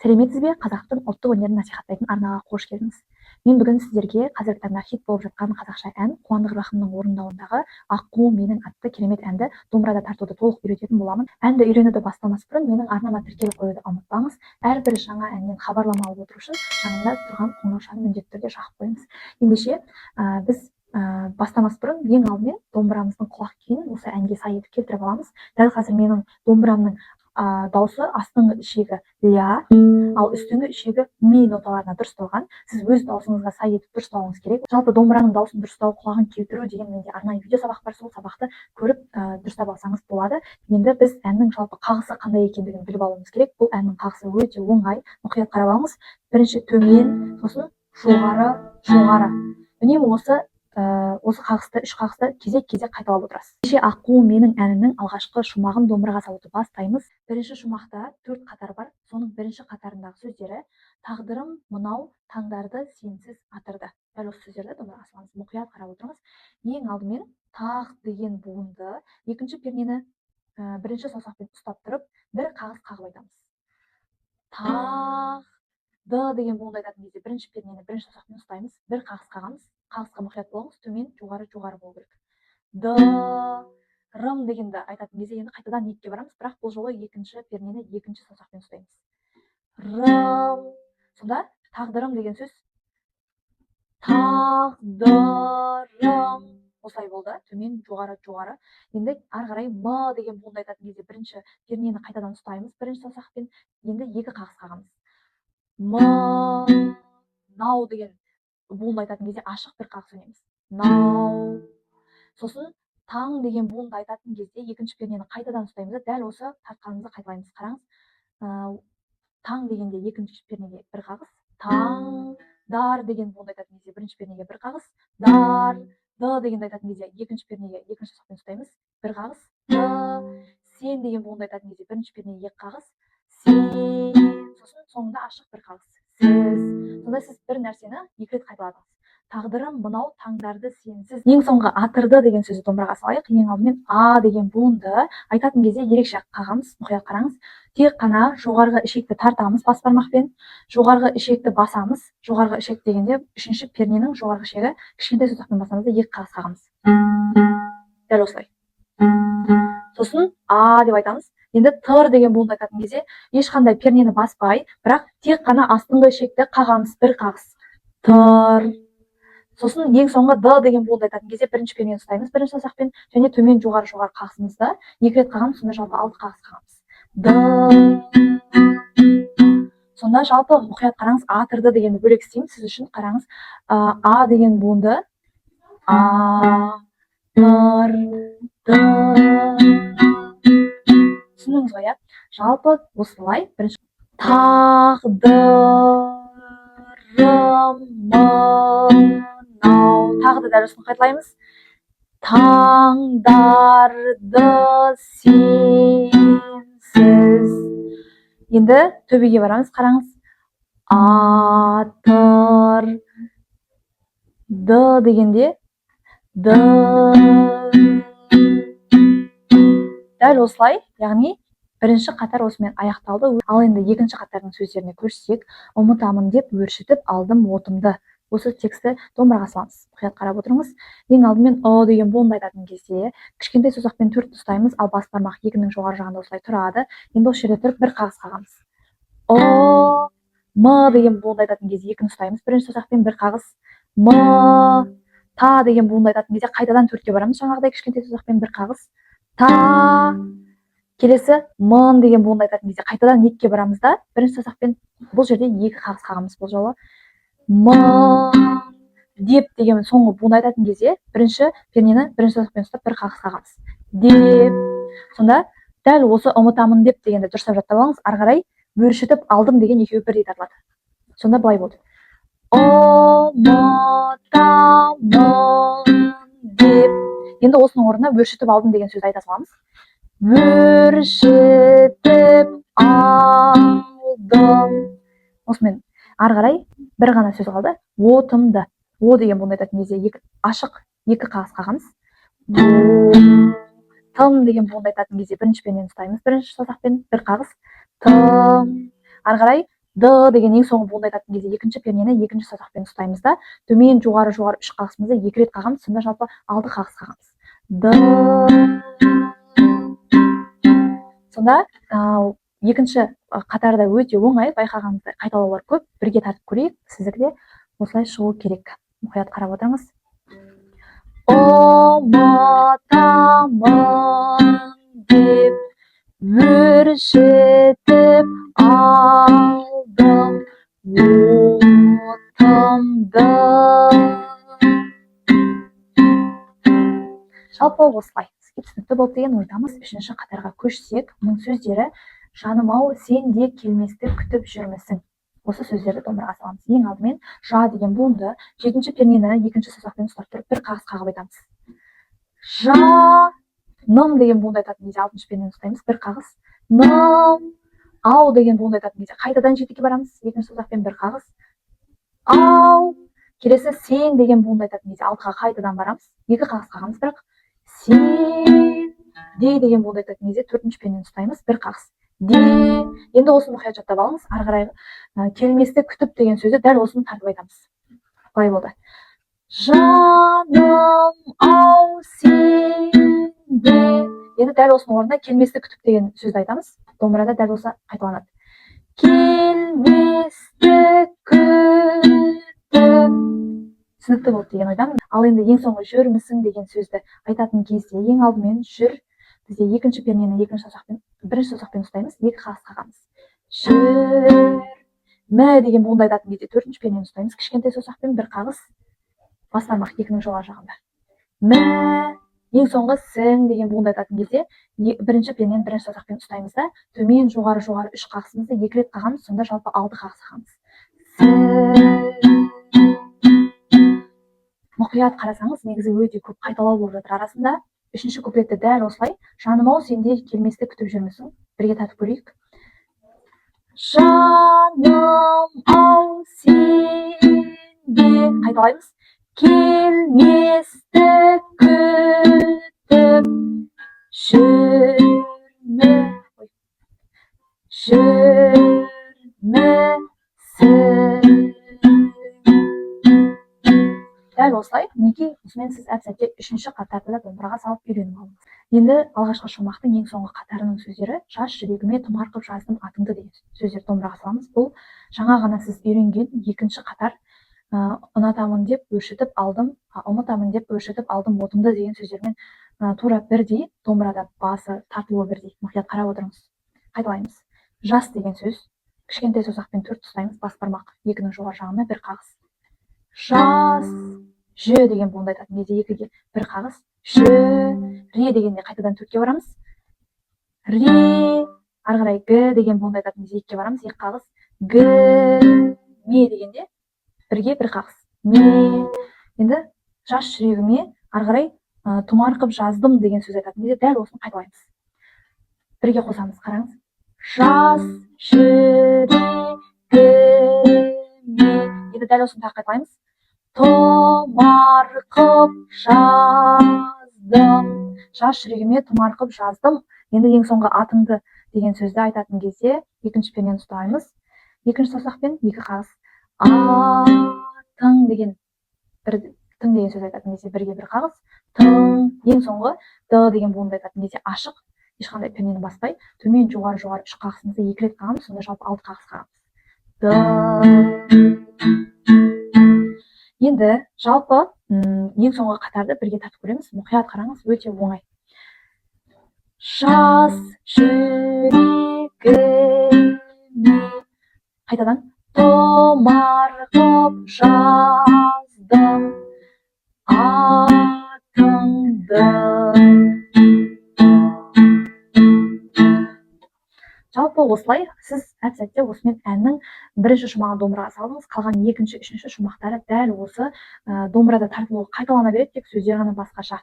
Сәлеметсіз бе? Қазақтың ұлттық өнерін насихаттайтын арнаға қош келдіңіз. Мен бүгін сіздерге қазіргі таңда хит болып жатқан қазақша ән Қуандық Рахымның орындауындағы Аққу менің атты керемет әнді домбырада тартуды толық үйрететін боламын. Әнді үйренуді бастамас бұрын менің арнама тіркеліп қоюды ұмытпаңыз. Әрбір жаңа әннен хабарлама алып отыру үшін жанында тұрған қоңыраушаны міндетті түрде шақырып қойыңыз. Ендеше біз бастамас бұрын ең алдымен домбырамыздың құлақ күйін осы әнге сай етіп келтіріп аламыз. Дәл қазір менің домбырамның дауысы астыңғы ішегі ля, ал үстіңгі ішегі ми ноталарына дұрысталған. Сіз өз даусыңызға сай етіп дұрыстауыңыз керек. Жалпы домбыраның дауысын дұрыстау, құлағын келтіру деген менде арнайы видео сабақ бар, сол сабақты көріп дұрыстап алсаңыз болады. Енді біз әннің жалпы қағысы қандай екендігін біліп алуымыз керек. Бұл әннің қағысы өте оңай. Мұқият қарап алыңыз. Бірінші төмен, сосын жоғары, жоғары. Үнемі осы қағысты, үш қағысты кезек-кезек қайталап отырасыз. Кеше Аққу менің әнінің алғашқы шумағын домбыраға салуды бастаймыз. Бірінші шумақта 4 қатар бар. Соның бірінші қатарындағы сөздері: тағдырым мынау, таңдарды сенсіз атырды. Дәл осы сөздерді домбыраға саламыз. Мұқият қарап отырыңыз. Ең алдымен тақ деген буынды екінші пернені бірінші саусақпен ұстап тұрып, бір қағыс қағып айтамыз. Тақ. Д деген буынды айтатын кезде бірінші пернені бірінші саусақпен ұстаймыз, бір қағыс қағамыз. Қағысқа мұқият болыңыз, төмен, жоғары, жоғары болу керек. Д, рым дегенді айтатын кезде енді қайтадан екіге барамыз, бірақ бұл жолы екінші пернені екінші саусақпен ұстаймыз. Рым. Сонда тағдырым деген сөз тағдырым. Осылай болды, төмен, жоғары, жоғары. Енді ары қарай м деген буынды айтатын кезде бірінші пернені қайтадан ұстаймыз, бірінші саусақпен, енді екі қағыс қағамыз. Нау деген буынды айтатын кезде ашық бір қағыс өнеміз. Нау. Сосын таң деген буынды айтатын кезде екінші пернені қайтадан ұстаймыз. Дәл осы тартқанымызды қайталаймыз. Қараңыз. Таң дегенде екінші пернеге бір қағыс. Таң. Дар деген буынды айтатын кезде бірінші пернеге бір қағыс. Дар. Д дегенді айтатын кезде екінші пернеге екінші саусақпен ұстаймыз. Бір қағыс. Д. Сен деген буынды айтатын кезде бірінші пернеге екі қағыс. Сен. Сосын соңында ашық бір қағыс. Сіз. Сонда сіз бір нәрсені екі рет қайталадыңыз. Тағдырым мынау, таңдарды сенсіз. Ең соңғы атырды деген сөзді домбыраға салайық. Ең алдымен а деген буынды айтатын кезде ерекше қағамыз. Мұқият қараңыз. Тек қана жоғарғы ішекті тартамыз бас бармақпен. Жоғарғы ішекті басамыз. Жоғарғы ішек дегенде үшінші перненің жоғарғы ішегі кішкентай саусақпен басамыз да екі қағыс қағамыз. Дәл осылай. Сосын а деп айтамыз. Енді тыр деген буынды айтатын кезде ешқандай пернені баспай, бірақ тек қана астыңғы ішекті қағамыз, бір қағыс. Тыр. Сосын ең соңғы д деген буынды айтатын кезде бірінші пернені ұстаймыз, бірінші саусақпен, және төмен, жоғары, жоғары қағысымызды екі рет қағамыз, сонда жалпы 6 қағыс қағамыз. Д. Сонда жалпы мұқият қараңыз, а тырды дегенді бөлек істейміз. Сіз үшін қараңыз, а деген буынды а, тыр, д. Түсіндіңіз ғой, жалпы осылай бірінші тағдырым мынау. Тағы да дәл осыны қайталаймыз. Таңдарды сенсіз. Енді төбеге барамыз, қараңыз. Атыр. Д дегенде д. Дәл осылай, яғни бірінші қатар осымен аяқталды. Ал енді екінші қатардың сөздеріне көшсек: ұмытамын деп өршітіп алдым отымды. Осы тексті домбыраға саламыз. Мұқият қарап отырыңыз. Ең алдымен о деген буынды айтатын кезде кішкентай саусақпен 4 ұстаймыз, ал бас бармақ екінің жоғары жағында осылай тұрады. Енді осы жерде тұрып бір қағыс қағамыз. О, м деген буынды айтатын кезде екіні ұстаймыз, бірінші саусақпен бір қағыс. М. Та деген буынды айтатын кезде қайтадан 4-ке барамыз, жаңағыдай кішкентай саусақпен бір қағыс. Та. Келесі мын деген буынды айтатын кезде қайтадан 2-ке барамыз да, бірінші саусақпен бұл жерде 2 қағыс қағамыз. Бұл жолы м. Деп деген соңғы буынды айтатын кезде бірінші пернені бірінші саусақпен ұстап бір қағыс қағамыз. Деп. Сонда дәл осы ұмытамын деп дегенді дұрыстап жаттап алыңыз. Ары қарай өршітіп алдым деген екеуі бірдей тартылады. Сонда былай болды: ұмытамын деп. Енді осының орнына өршітіп алдым деген сөзді айта саламыз. Өршітіп алдым. Осымен ары қарай бір ғана сөз қалды. Отымды. О деген буынды айтатын кезде ашық екі қағыс қағамыз. Тым деген буынды айтатын кезде бірінші пернені ұстаймыз, бірінші саусақпен бір қағыс. Тым. Ары қарай д деген ең соңғы буынды айтатын кезде екінші пернені екінші саусақпен ұстаймыз да төмен жоғары үш қағысымызды екі рет қағамыз, сонда жалпы 6 қағыс қағамыз. Д. Сонда екінші қатарда өте оңай, байқағанымыздай қайталаулар көп. Бірге тартып көрейік. Сіздікі де осылай шығу керек. Мұқият қарап отырыңыз. Ұмытамын деп өршітіп алдым отымды. Жалпы осылай. Түсінікті болды деген ойдамыз. Үшінші қатарға көшсек, оның сөздері: жаным-ау, сен де келместі күтіп жүрмісің. Осы сөздерді домбыраға саламыз. Ең алдымен жа деген буынды жетінші пернені екінші саусақпен ұстап тұрып бір қағыс қағып айтамыз. Жаным деген буынды айтатын кезде алтыншы пернені ұстаймыз, бір қағыс. Ным. Ау деген буынды айтатын кезде қайтадан жетіге барамыз, екінші саусақпен бір қағыс. Ау. Келесі сен деген буынды айтатын кезде алтыға қайтадан барамыз, екі қағыс қағамыз, бірақ сен де деген буынды айтатын кезде төртінші пернені ұстаймыз, бір қағыс. Де. Енді осыны мұқият жаттап алыңыз. Ары қарай келместі күтіп деген сөзді дәл осыны тартып айтамыз. Қалай болды? Жаным-ау, сен де. Енді дәл осының орнына келместі күтіп деген сөзді айтамыз. Домбырада дәл осы қайталанады. Келместі күтіп. Түсінікті болды деген ойдамын. Ал енді ең соңғы жүрмісің деген сөзді айтатын кезде ең алдымен жүр. Бізде екінші пернені екінші саусақпен ұстаймыз, екі қағыс қағамыз. Жүрмі деген буынды айтатын кезде төртінші пернені ұстаймыз, кішкентай саусақпен бір қағыс, бас бармақ екінің жоғары жағында. Мә. Ең соңғы сің деген буынды айтатын кезде бірінші пернені бірінші саусақпен ұстаймыз да төмен жоғары үш қағысымызды екі рет қағамыз, сонда жалпы 6 қағыс қағамыз. Мұқият қарасаңыз, негізі өте көп қайталау болып жатыр арасында. Үшінші куплетті дәл осылай: жаным-ау, сен де келместі күтіп жүрмісің. Бірге тартып көрейік. Жаным-ау, сен де. Қайталаймыз. Келместі күтіп жүрмісің. Дәл осылай. Неге осымен сіз әп-сәтте үшінші қатарды да домбыраға салып үйреніп алыңыз. Енді алғашқы шумақтың ең соңғы қатарының сөздері: жас жүрегіме тұмар қып жаздым атыңды деген сөздерді домбыраға саламыз. Бұл жаңа ғана сіз үйренген екінші қатар. Ұнатамын деп өршітіп алдым, ұмытамын деп өршітіп алдым отымды деген сөздермен тура бірдей, домбырада басы тартылуы бірдей. Мұқият қарап отырыңыз. Қайталаймыз. Жас деген сөз, кішкентай саусақпен 4 ұстаймыз, бас бармақ екінің жоғары жағына бір қағыс. Жас. Жө деген буынды айтатын кезде екіге бір қағыс. Жө. Ре дегенде қайтадан 4-ке барамыз. Ре. Ары қарай г деген буынды айтатын кезде 2-ке барамыз, екі қағыс. Г. Ме дегенде бірге бір қағыс. Ме. Енді жас жүрегіме ары қарай тұмар қып жаздым деген сөз айтатын кезде дәл осыны қайталаймыз. Бірге қосамыз, қараңыз. Жас жүрегіме. Енді дәл осыны тағы қайталаймыз. Тұмар қып жаздым. Жас жүрегіме тұмар қып жаздым. Енді ең соңғы атыңды деген сөзді айтатын кезде екінші пернені ұстаймыз. Екінші саусақпен екі қағыс. Атың деген сөз айтатын кезде бірге бір қағыс. Тың. Ең соңғы д деген буынды айтатын кезде ашық, ешқандай пернені баспай, төмен жоғары үш қағысымызды екі рет қағамыз, сонда жалпы 6 қағыс қағамыз. Енді жалпы ең соңғы қатарды бірге тартып көреміз. Мұқият қараңыз, өте оңай. Жас жүрегіме. Қайтадан. Тұмар қып жаздым атыңды. Жалпы осылай сіз әп-сәтте осымен әннің бірінші шумағын домбыраға салдыңыз. Қалған екінші, үшінші шумақтары дәл осы домбырада тартылуы қайталана береді, тек сөздері ғана басқаша.